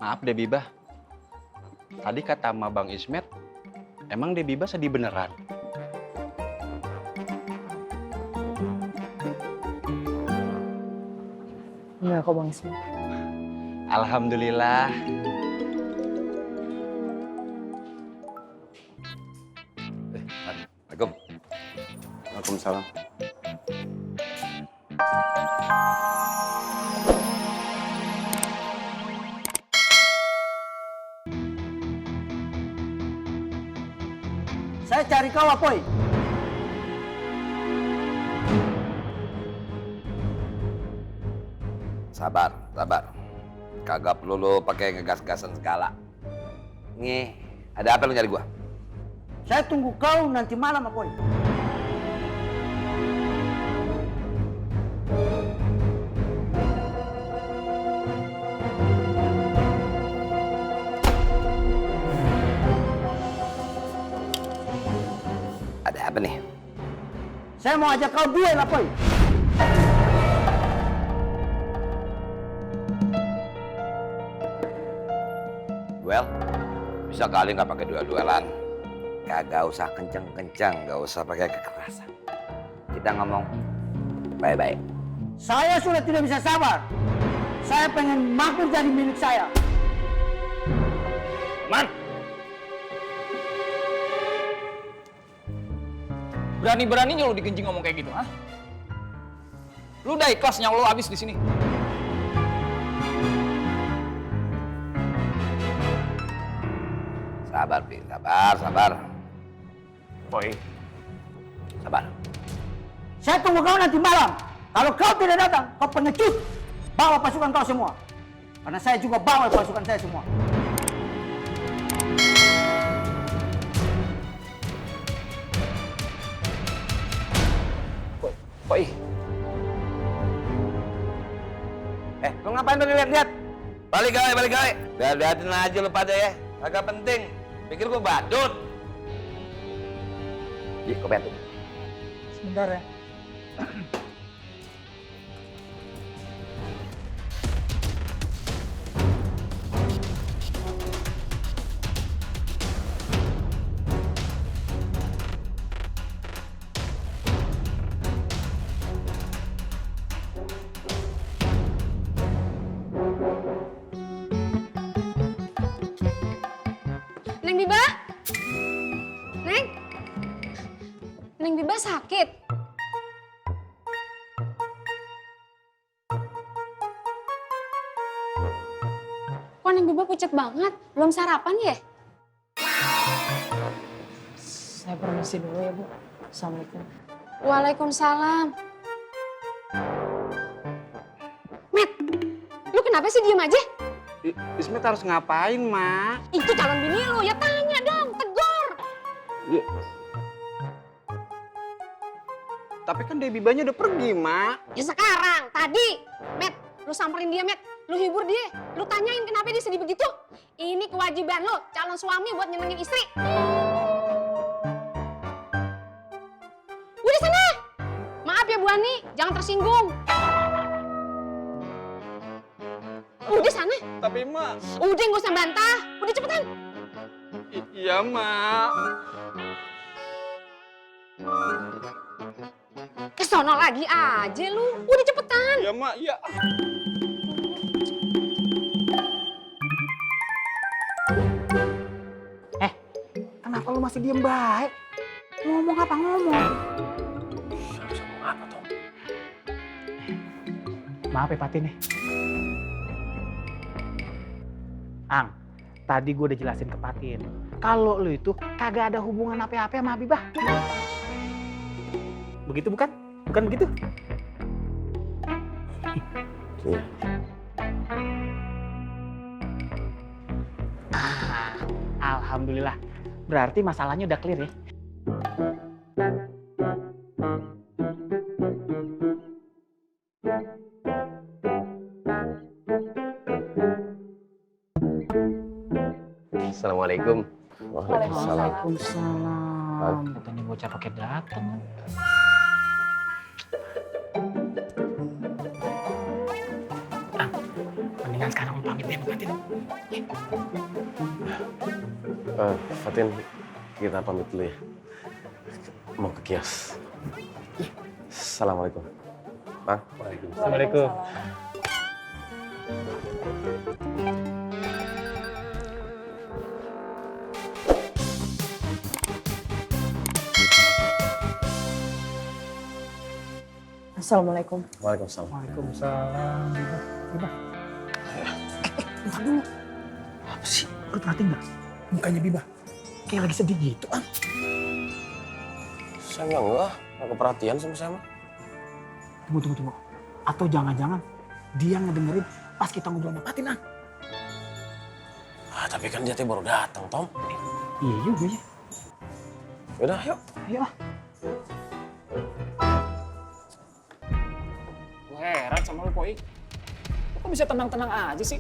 Maaf Debibah, tadi kata sama Bang Ismet, emang Debibah sedih beneran? Iya kok Bang Ismet. Alhamdulillah. Assalamualaikum. Waalaikumsalam. Saya cari kau Apoy. Sabar, sabar. Kagak perlu lu pakai ngegas-gasan segala. Nih, ada apa lu nyari gua? Saya tunggu kau nanti malam Apoy. Ada apa nih? Saya mau ajak kau duel Apoy. Well, bisa kali nggak pakai duel-duelan. Kagak usah kenceng-kenceng, nggak usah pakai kekerasan. Kita ngomong baik-baik. Saya sudah tidak bisa sabar. Saya pengen Makmur jadi milik saya. Man! Berani-beraninya lu digenjing ngomong kayak gitu, ha? Lu udah ikhlas nyawa lu habis di sini. Sabar, Pi. Sabar, sabar. Boy. Sabar. Saya tunggu kau nanti malam. Kalau kau tidak datang, kau pengecut. Bawa pasukan kau semua. Karena saya juga bawa pasukan saya semua. Boy. Lu ngapain tuh lihat-lihat? Balik gawe, balik gawe. Lihat-lihatin aja lu pada ya. Agak penting. Pikir gua badut. Ji, kau bantu. Sebentar ya. Neng Biba? Neng? Neng Biba sakit? Kok Neng Biba pucat banget? Belum sarapan ya? Saya permisi dulu ya Bu. Assalamualaikum. Waalaikumsalam. Met, lu kenapa sih diem aja? Ismet harus ngapain, Mak? Itu calon bini lu, ya tanya dong, tegur. Tapi kan Debibahnya udah pergi, Mak. Ya sekarang, tadi. Met, lu samperin dia, Met. Lu hibur dia. Lu tanyain kenapa dia sedih begitu. Ini kewajiban lu, calon suami buat nyenengin istri. Udah sana. Maaf ya Bu Ani, jangan tersinggung. Udah sana. Tapi, Mak. Udah nggak usah bantah. Udah cepetan. Iya, Mak. Kesono lagi aja lu. Udah cepetan. Iya, Mak. Iya. Kenapa lu masih diem baik? Ngomong apa ngomong? Maaf ya Patin nih. Ang, tadi gue udah jelasin ke Patin. Kalau lu itu kagak ada hubungan apa-apa sama Habibah. Begitu bukan? Bukan begitu? Alhamdulillah. Berarti masalahnya udah clear ya. Assalamualaikum. Waalaikumsalam. Katanya bocah pakai dateng. Dan sekarang lu pamit deh sama Fatin. Fatin, kita pamit dulu ya. Mau ke kios. Assalamualaikum. Bang. Assalamualaikum. Assalamualaikum. Waalaikumsalam. Waalaikumsalam. Biba. Bentar dulu. Apa sih? Lu perhatiin nggak? Mukanya Biba. Kayak lagi sedih gitu, Ang. Saya enggak keperhatian sama saya mah. Tunggu. Atau jangan-jangan dia ngedengerin pas kita ngobrol sama Fatin, Ang. Tapi kan dia baru datang, Tom. Iya juga ya. Yaudah, yuk. Ayo lah. Gue heran sama lu, Poi. Lu kok bisa tenang-tenang aja sih?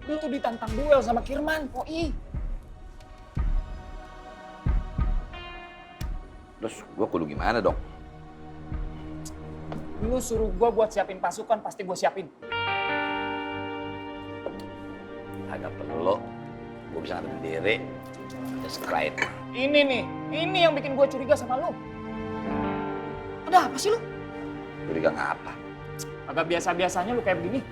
Lu tuh ditantang duel sama Kirman, Poi. Terus gue kudu gimana dong? Lu suruh gue buat siapin pasukan, pasti gue siapin. Agak perlu. Gue bisa ngadepin diri. Just cry. Ini yang bikin gue curiga sama lu. Ada apa sih lu? Curiga ngapa? Agak biasa-biasanya lu kayak begini.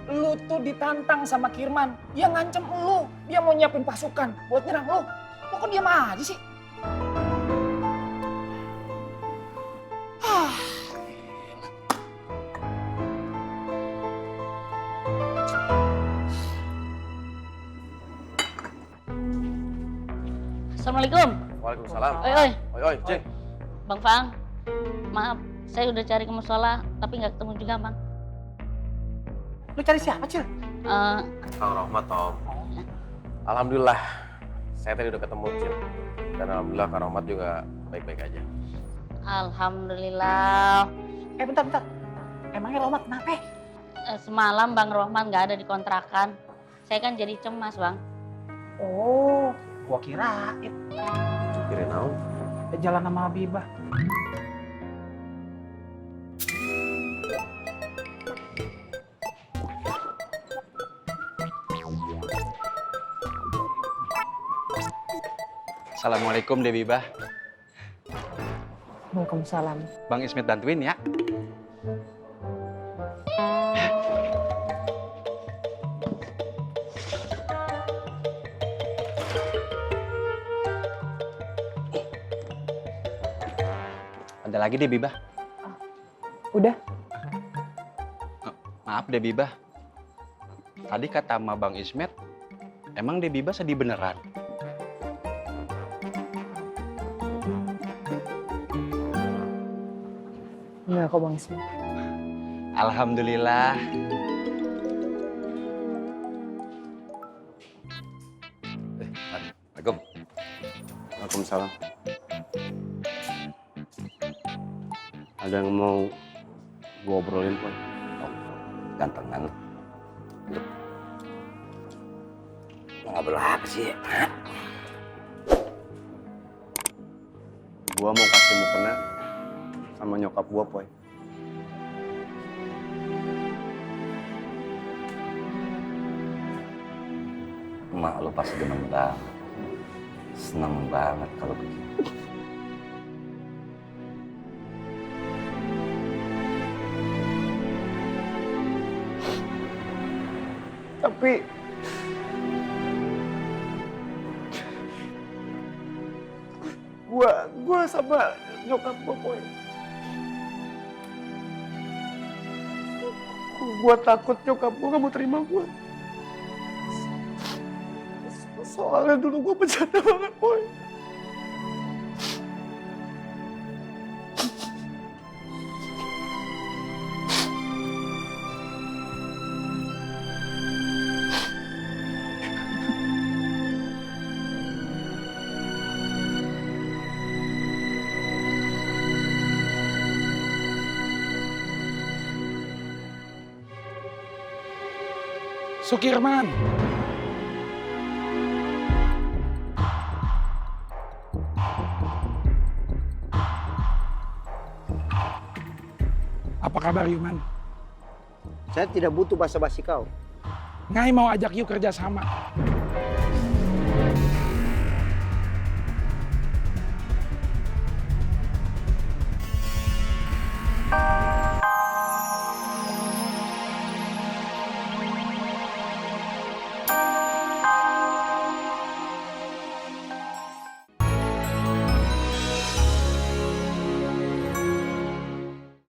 Lu tuh ditantang sama Kirman. Dia ngancem lu. Dia mau nyiapin pasukan buat nyerang lu. Lu kok diam aja sih? Assalamualaikum. Waalaikumsalam. Oi, Cing. Bang Fang. Maaf, saya udah cari ke musola tapi nggak ketemu juga, Bang. Lu cari siapa, Cil? Kang Rahmat, Tom. Alhamdulillah, saya tadi udah ketemu, Cil. Dan alhamdulillah Kang Rahmat juga baik-baik aja. Alhamdulillah. Bentar. Emangnya Rohmat kenapa? Semalam Bang Rohman nggak ada di kontrakan. Saya kan jadi cemas, Bang. Oh, gua kirain. Kirain naon? Jalan sama Habibah. Assalamualaikum Dewi Bah. Waalaikumsalam. Bang Ismet bantuin ya. Ada lagi Dewi Bah. Udah? Maaf Dewi Bah. Tadi kata sama Bang Ismet, emang Dewi Bah sedih beneran? Enggak kok Bang Ismet. Alhamdulillah. Assalamualaikum. Waalaikumsalam. Ada yang mau gua obrolin, Poy? Gantengan. Mau ngobrol apa sih? Hah? Gua mau kasih mukena sama nyokap gua, Poy. Emak lu pasti demen banget. Seneng banget kalau begitu. Tapi gua sama nyokap gua, Poy. Gua takut nyokap gua gak mau terima gua. Soalnya dulu gua bercanda banget, Poy. Sukirman. Apa kabar Yuman? Saya tidak butuh basa-basi kau. Ngai mau ajak yuk kerja sama.